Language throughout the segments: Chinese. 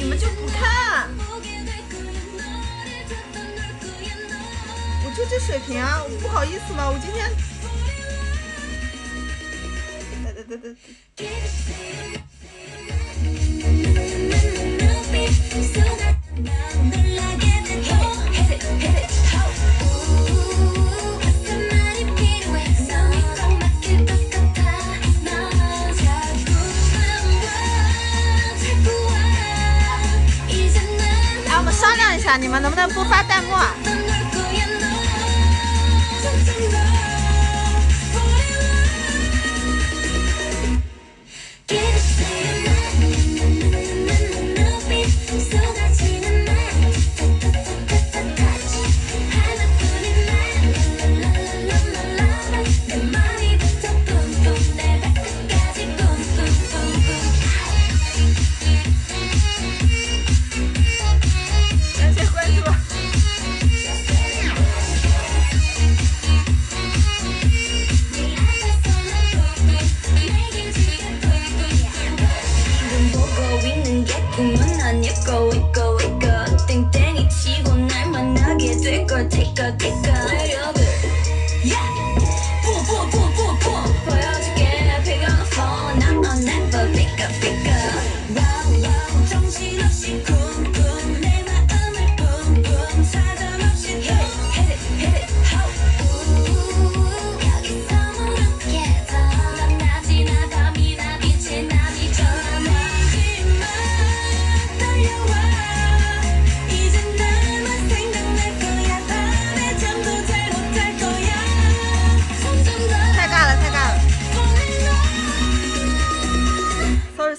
你们就不看。我就这水平啊，不好意思吗？我今天，来，我们商量一下，你们能不能不发弹幕啊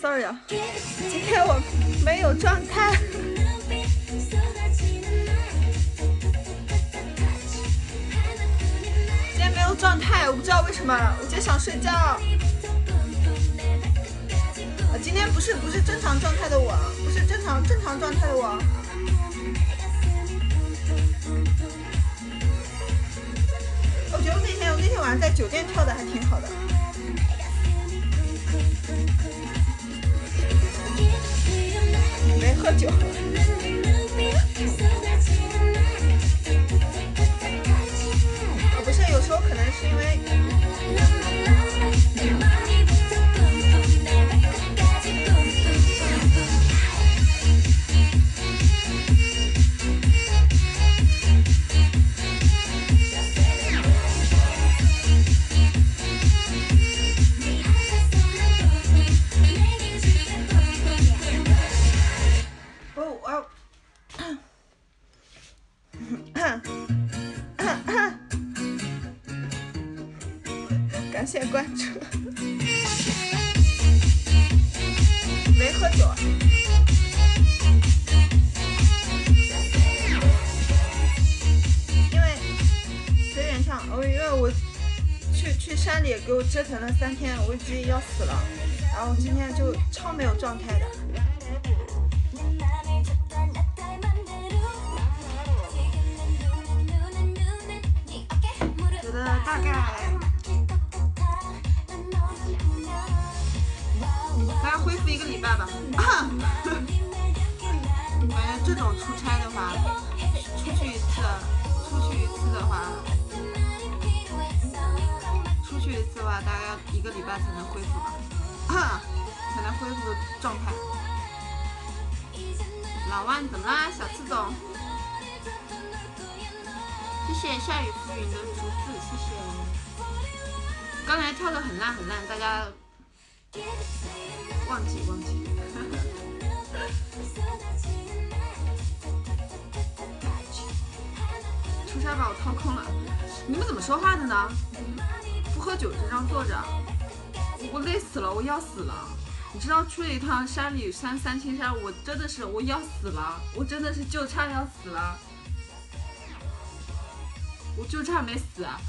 ？sorry 啊，今天我没有状态。今天没有状态，我不知道为什么，我今天想睡觉。今天不是正常状态的我，不是正常状态的我。我觉得那天晚上在酒店跳的还挺好的。没喝酒。不是，有时候可能是因为。感谢关注。没喝酒。因为随缘唱，因为我去山里给我折腾了3天，我自己要死了，然后今天就超没有状态的。觉得大概。大概恢复1个礼拜吧。感觉这种出差的话，出去一次的话，大概要1个礼拜才能恢复吧，才能恢复状态。老万怎么啦，小刺总？谢谢夏雨浮云的竹子，谢谢。刚才跳得很烂，大家。忘记出差把我掏空了。你们怎么说话的呢？不喝酒这样坐着，我累死了，我要死了。你知道去了一趟山里三清山，我真的是我要死了，我真的是就差要死了，我就差没死啊。